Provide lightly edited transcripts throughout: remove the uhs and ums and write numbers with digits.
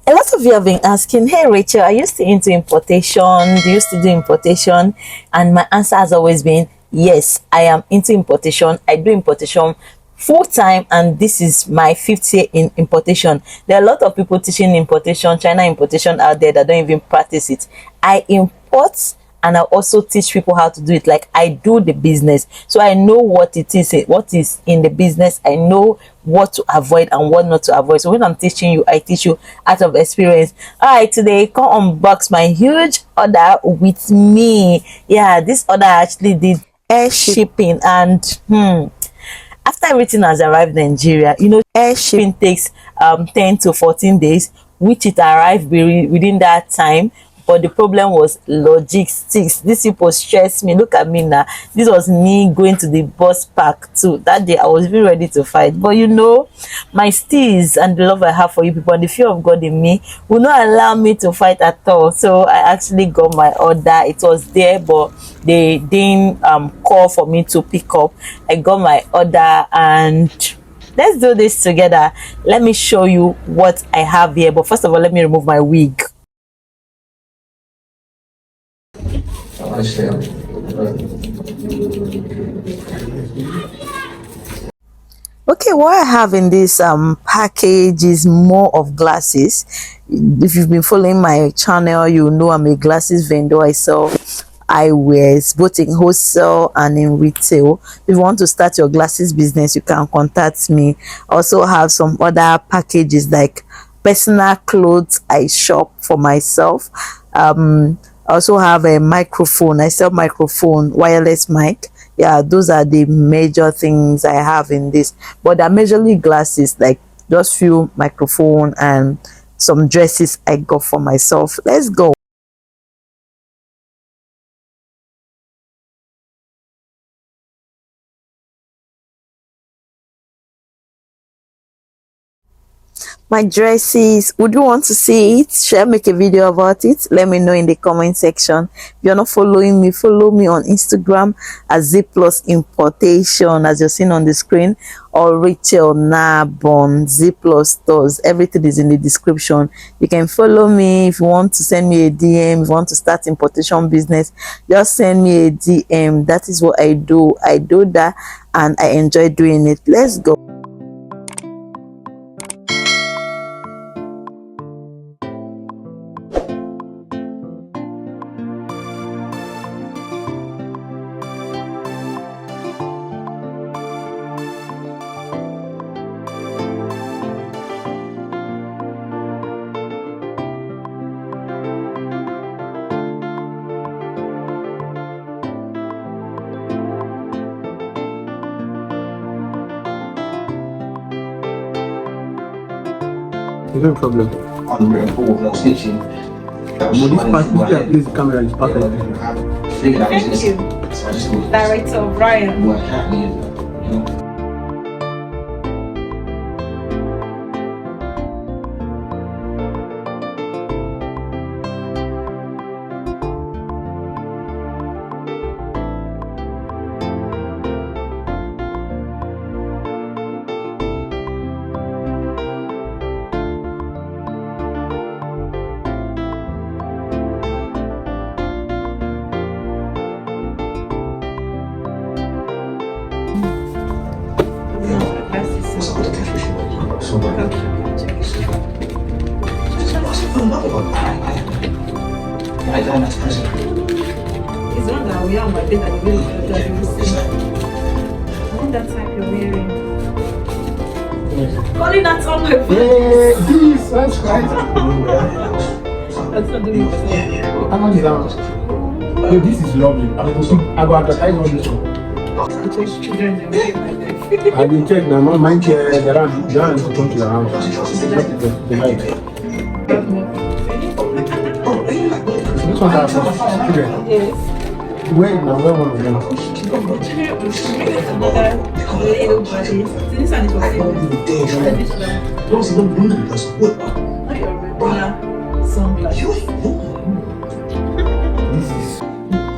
A lot of you have been asking, hey Rachel, are you still into importation? Do you still do importation? And my answer has always been, yes, I am into importation. I do importation full time, and this is my 5th year in importation. There are a lot of people teaching importation, China importation out there that don't even practice it. I import and I also teach people how to do it. Like, I do the business, so I know what it is, what is in the business. I know what to avoid and what not to avoid. So when I'm teaching you, I teach you out of experience. All right, today come unbox my huge order with me. Yeah, this order actually did air shipping, and after everything has arrived in Nigeria, you know, air shipping takes 10 to 14 days, which it arrived within that time. But the problem was logistics. These people stressed me. Look at me now. This was me going to the bus park too. That day I was even ready to fight. But you know, my steez and the love I have for you people and the fear of God in me will not allow me to fight at all. So I actually got my order. It was there, but they didn't call for me to pick up. I got my order, and let's do this together. Let me show you what I have here. But first of all, let me remove my wig. Okay, what I have in this package is more of glasses. If you've been following my channel, you know I'm a glasses vendor. I sell eyewears both in wholesale and in retail. If you want to start your glasses business, you can contact me. I also have some other packages like personal clothes I shop for myself. I also have a microphone. I sell microphone, wireless mic. Yeah, those are the major things I have in this. But they're majorly glasses, like just few microphone and some dresses I got for myself. Let's go. My dresses, would you want to see it? Should I make a video about it? Let me know in the comment section. If you're not following me, follow me on Instagram at Z+ Importation, as you're seeing on the screen, or Rachel Nabon, Z+ Stores. Everything is in the description. You can follow me. If you want to send me a DM, if you want to start importation business, just send me a DM. That is what I do. I do that and I enjoy doing it. Let's go. No problem. Unwritten rule, no snitching. This camera is perfect. Thank you, Director Brian. What happened, you know? It's one that we are on my bed and you that type you're wearing. Calling that on my bed. Jesus Christ. That's not doing it. How much is that? Yo, this is lovely. I go advertise on this one. I will check now. My mind here, the land to come to the house. The light. This one's our children. Yes. Where now? Where one of them? Little body. This one is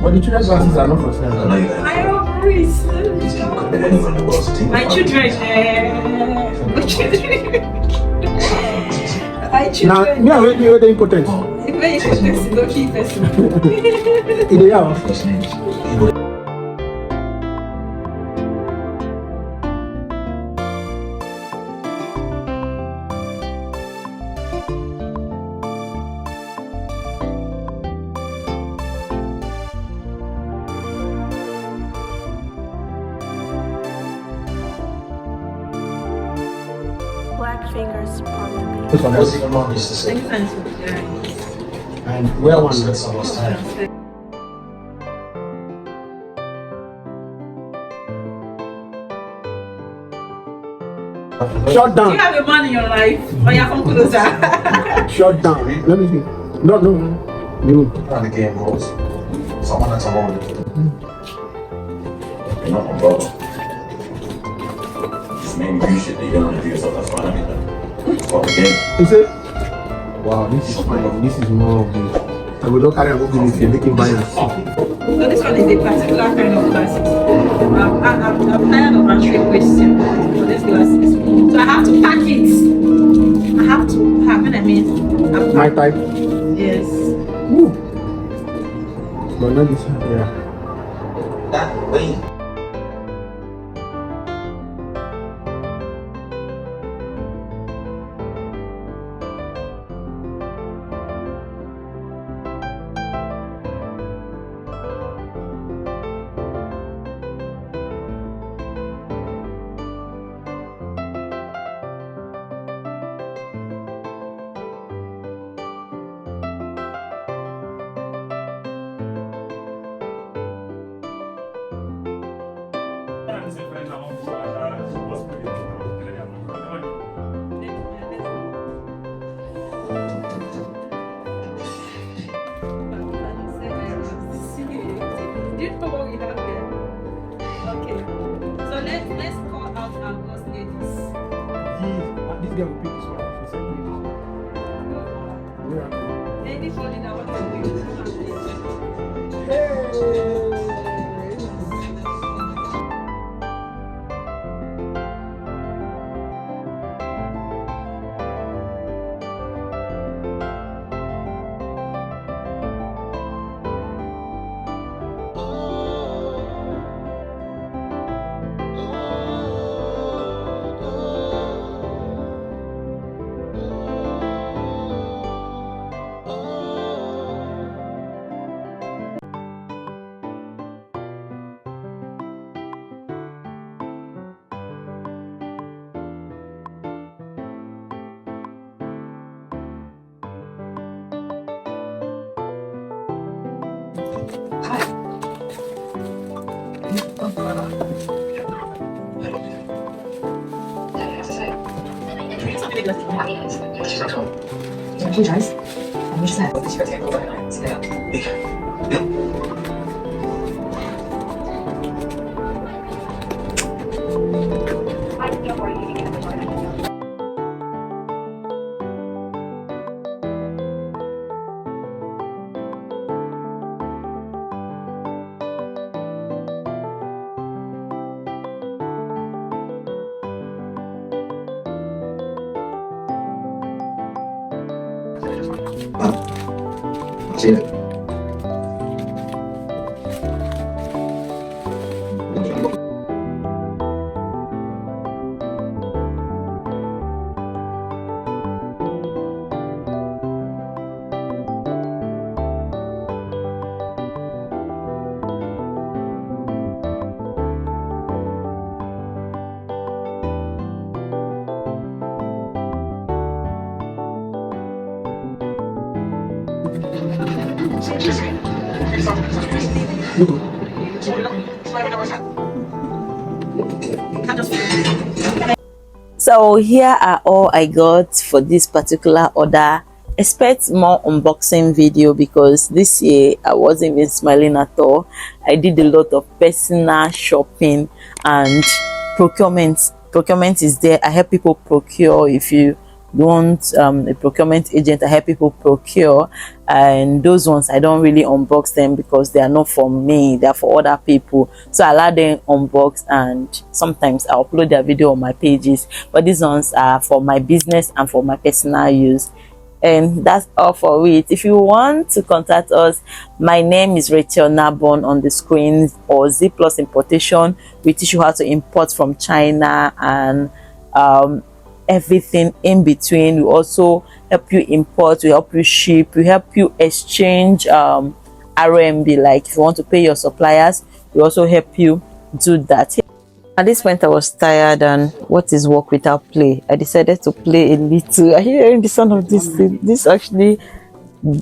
But the children's glasses are not for sale. I agree. My children. My children. I my Now, children. me, I wait you the important. Very important, no key person. In the house. First names. Black fingers, probably. This one, What's your mom used to say? and where one? That's almost time. Shut Do you down. have a man in your life? Or you come closer? Shut down. Let me see. No. You. How the game goes. Someone that's alone. You're not my brother. Just maybe you should be going to do yourself. That's fine. I mean, it's part of the game. You say, wow, this is fine. This is more of the. I will not carry on with if you're making bias. So this one is a particular kind of glasses. I'm tired of answering questions for these glasses. So I have to pack it. I have to have when I mean My type. yes. Ooh. But not this one. Yeah. That way. Do you know what we have here? Okay. So let's call out our ghost ladies. This guy will pick this one. She said, yeah. Anybody that wants to do apologize. I'm just sad. This is your Cheers. So here are all I got for this particular order. Expect more unboxing video because this year I wasn't even smiling at all. I did a lot of personal shopping and procurement. Procurement is there. I help people procure. If you want a procurement agent, I help people procure, and those ones I don't really unbox them because they are not for me, they are for other people. So I allow them unbox, and sometimes I upload their video on my pages, but these ones are for my business and for my personal use. And that's all for it. If you want to contact us, my name is Rachel Nabon on the screen, or Z Plus Importation. We teach you how to import from China and everything in between. We also help you import, we help you ship, we help you exchange RMB. Like if you want to pay your suppliers, we also help you do that. At this point, I was tired, and what is work without play? I decided to play a little. I hearing the sound of this thing. This actually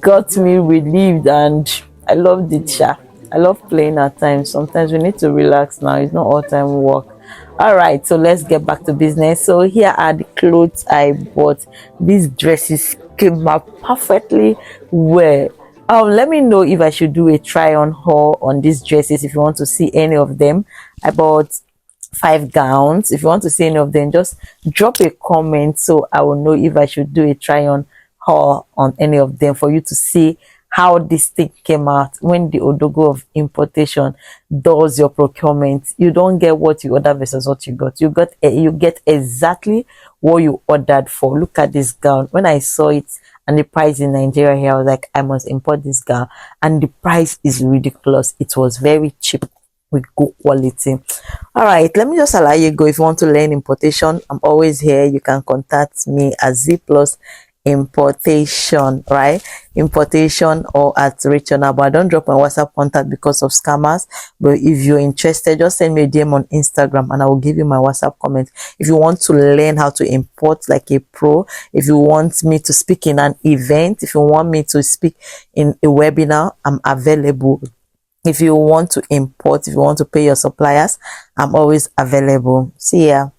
got me relieved, and I loved it. Sha. I love playing at times. Sometimes we need to relax now. It's not all time work. All right, so let's get back to business. So here are the clothes I bought. These dresses came out perfectly well. Let me know if I should do a try on haul on these dresses. If you want to see any of them, I bought 5 gowns. If you want to see any of them, just drop a comment so I will know if I should do a try on haul on any of them, for you to see how this thing came out. When the Odogo of importation does your procurement, you don't get what you order versus what you got. You get exactly what you ordered for. Look at this gown. When I saw it and the price in Nigeria here, I was like, I must import this gown, and the price is ridiculous. It was very cheap with good quality. All right, let me just allow you go. If you want to learn importation, I'm always here. You can contact me at Z Plus Importation, right? Importation, or at Rachel Nabon. I don't drop my WhatsApp contact because of scammers, but if you're interested, just send me a DM on Instagram and I will give you my WhatsApp comment. If you want to learn how to import like a pro, if you want me to speak in an event, if you want me to speak in a webinar, I'm available. If you want to import, if you want to pay your suppliers, I'm always available. See ya.